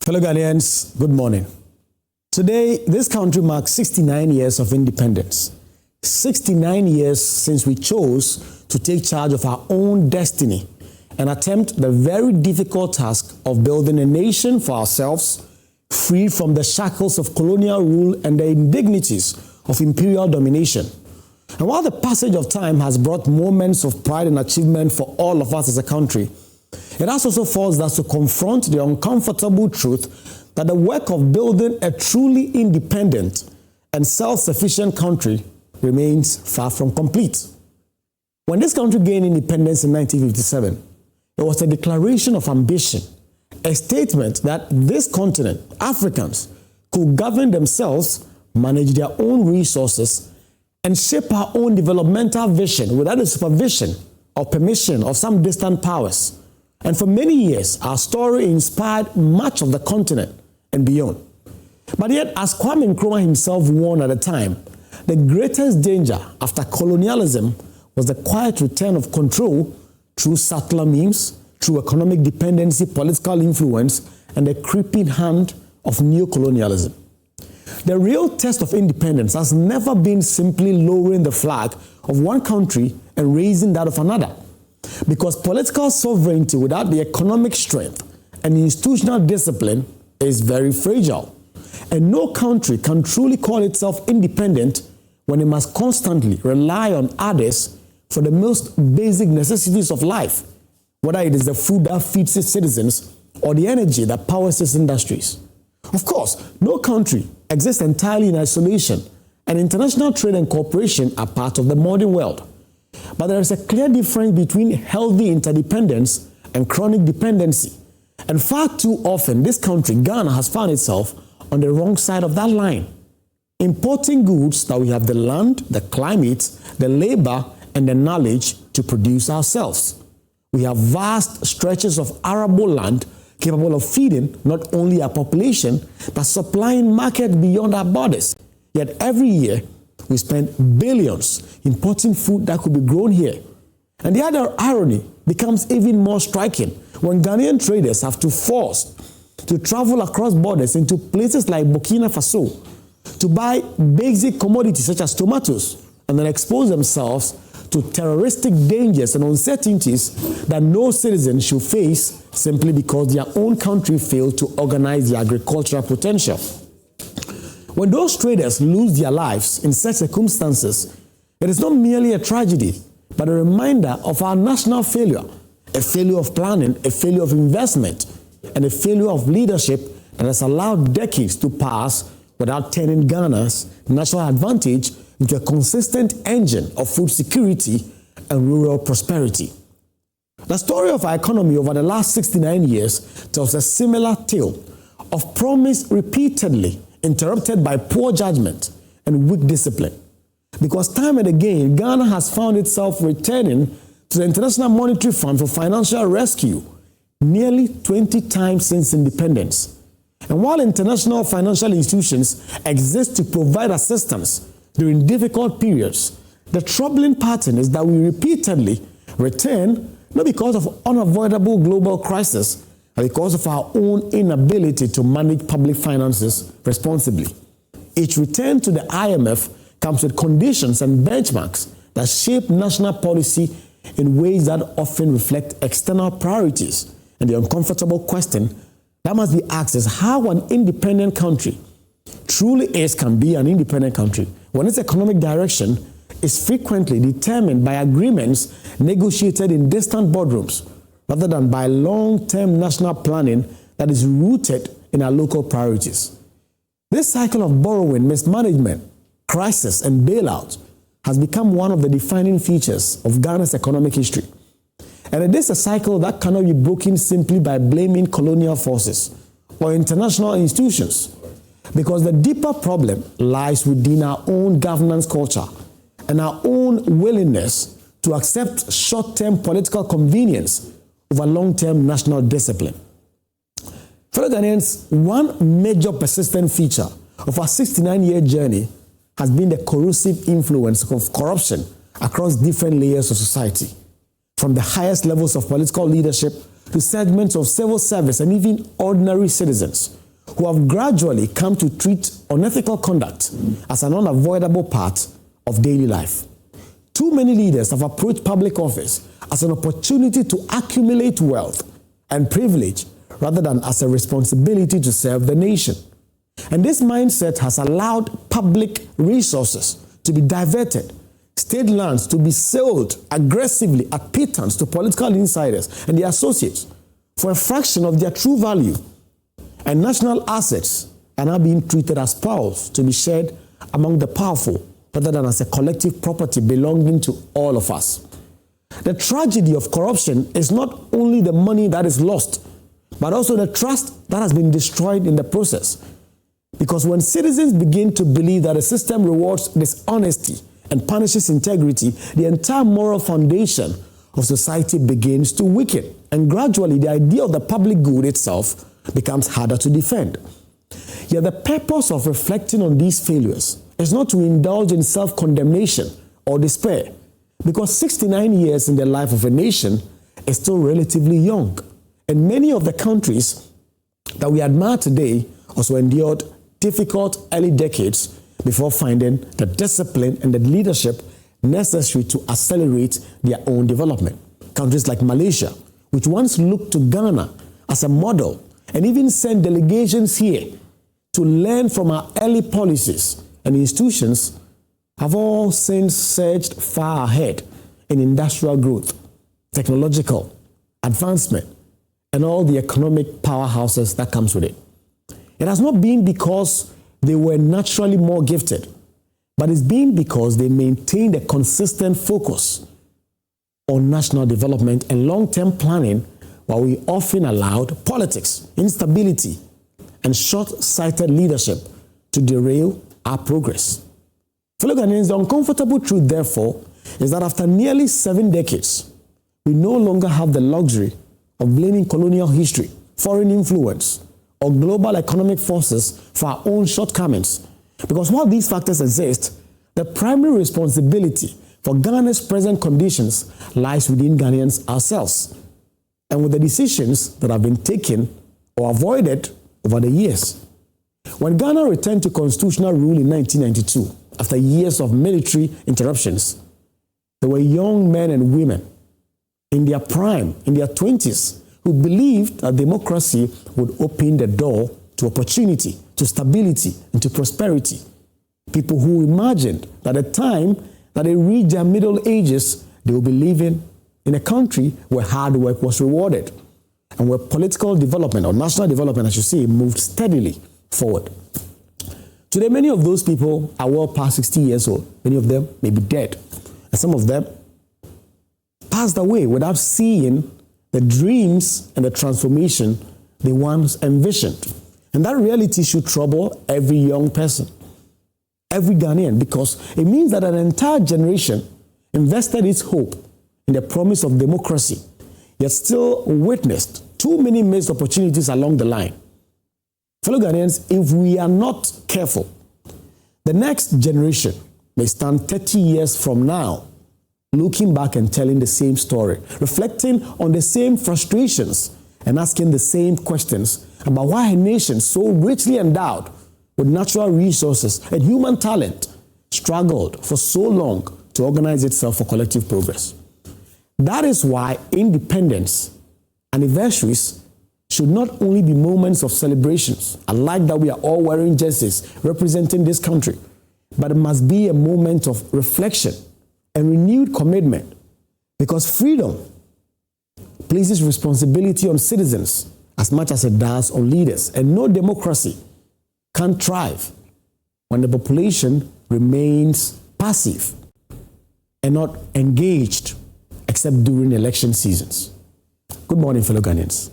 Fellow Ghanaians, good morning. Today, this country marks 69 years of independence. 69 years since we chose to take charge of our own destiny and attempt the very difficult task of building a nation for ourselves, free from the shackles of colonial rule and the indignities of imperial domination. And while the passage of time has brought moments of pride and achievement for all of us as a country, it has also forced us to confront the uncomfortable truth that the work of building a truly independent and self-sufficient country remains far from complete. When this country gained independence in 1957, it was a declaration of ambition, a statement that this continent, Africans, could govern themselves, manage their own resources, and shape our own developmental vision without the supervision or permission of some distant powers. And for many years, our story inspired much of the continent and beyond. But yet, as Kwame Nkrumah himself warned at the time, the greatest danger after colonialism was the quiet return of control through subtler means, through economic dependency, political influence, and the creeping hand of neocolonialism. The real test of independence has never been simply lowering the flag of one country and raising that of another. Because political sovereignty without the economic strength and institutional discipline is very fragile. And no country can truly call itself independent when it must constantly rely on others for the most basic necessities of life, whether it is the food that feeds its citizens or the energy that powers its industries. Of course, no country exists entirely in isolation, and international trade and cooperation are part of the modern world. But there is a clear difference between healthy interdependence and chronic dependency. And far too often, this country, Ghana, has found itself on the wrong side of that line, importing goods that we have the land, the climate, the labor, and the knowledge to produce ourselves. We have vast stretches of arable land capable of feeding not only our population, but supplying markets beyond our borders. Yet every year, we spend billions importing food that could be grown here. And the other irony becomes even more striking when Ghanaian traders have to force to travel across borders into places like Burkina Faso to buy basic commodities such as tomatoes and then expose themselves to terroristic dangers and uncertainties that no citizen should face simply because their own country failed to organize their agricultural potential. When those traders lose their lives in such circumstances, it is not merely a tragedy, but a reminder of our national failure, a failure of planning, a failure of investment, and a failure of leadership that has allowed decades to pass without turning Ghana's national advantage into a consistent engine of food security and rural prosperity. The story of our economy over the last 69 years tells a similar tale of promise repeatedly interrupted by poor judgment and weak discipline. Because time and again, Ghana has found itself returning to the International Monetary Fund for financial rescue nearly 20 times since independence. And while international financial institutions exist to provide assistance during difficult periods, the troubling pattern is that we repeatedly return not because of unavoidable global crisis, but because of our own inability to manage public finances responsibly. Each return to the IMF comes with conditions and benchmarks that shape national policy in ways that often reflect external priorities. And the uncomfortable question that must be asked is how an independent country can be an independent country when its economic direction is frequently determined by agreements negotiated in distant boardrooms, rather than by long-term national planning that is rooted in our local priorities. This cycle of borrowing, mismanagement, crisis, and bailout has become one of the defining features of Ghana's economic history. And it is a cycle that cannot be broken simply by blaming colonial forces or international institutions, because the deeper problem lies within our own governance culture and our own willingness to accept short-term political convenience over long-term national discipline. Fellow Ghanaians, one major persistent feature of our 69-year journey has been the corrosive influence of corruption across different layers of society, from the highest levels of political leadership to segments of civil service and even ordinary citizens who have gradually come to treat unethical conduct as an unavoidable part of daily life. Too many leaders have approached public office as an opportunity to accumulate wealth and privilege rather than as a responsibility to serve the nation. And this mindset has allowed public resources to be diverted, state lands to be sold aggressively at pittance to political insiders and their associates for a fraction of their true value. And national assets are now being treated as spoils to be shared among the powerful rather than as a collective property belonging to all of us. The tragedy of corruption is not only the money that is lost, but also the trust that has been destroyed in the process. Because when citizens begin to believe that a system rewards dishonesty and punishes integrity, the entire moral foundation of society begins to weaken. And gradually, the idea of the public good itself becomes harder to defend. Yet the purpose of reflecting on these failures is not to indulge in self-condemnation or despair, because 69 years in the life of a nation is still relatively young. And many of the countries that we admire today also endured difficult early decades before finding the discipline and the leadership necessary to accelerate their own development. Countries like Malaysia, which once looked to Ghana as a model and even sent delegations here to learn from our early policies and institutions, have all since surged far ahead in industrial growth, technological advancement, and all the economic powerhouses that comes with it. It has not been because they were naturally more gifted, but it's been because they maintained a consistent focus on national development and long-term planning, while we often allowed politics, instability, and short-sighted leadership to derail our progress. Fellow Ghanaians, the uncomfortable truth, therefore, is that after nearly 7 decades, we no longer have the luxury of blaming colonial history, foreign influence, or global economic forces for our own shortcomings. Because while these factors exist, the primary responsibility for Ghana's present conditions lies within Ghanaians ourselves, and with the decisions that have been taken or avoided over the years. When Ghana returned to constitutional rule in 1992, after years of military interruptions, there were young men and women in their prime, in their 20s, who believed that democracy would open the door to opportunity, to stability, and to prosperity. People who imagined that at the time that they reach their middle ages, they will be living in a country where hard work was rewarded and where political development, or national development, I should say, moved steadily forward. Today, many of those people are well past 60 years old. Many of them may be dead. And some of them passed away without seeing the dreams and the transformation they once envisioned. And that reality should trouble every young person, every Ghanaian, because it means that an entire generation invested its hope in the promise of democracy, yet still witnessed too many missed opportunities along the line. Fellow Ghanaians, if we are not careful, the next generation may stand 30 years from now looking back and telling the same story, reflecting on the same frustrations and asking the same questions about why a nation so richly endowed with natural resources and human talent struggled for so long to organize itself for collective progress. That is why independence, anniversaries, should not only be moments of celebrations. I like that we are all wearing jerseys representing this country, but it must be a moment of reflection and renewed commitment, because freedom places responsibility on citizens as much as it does on leaders, and no democracy can thrive when the population remains passive and not engaged except during election seasons. Good morning, fellow Ghanaians.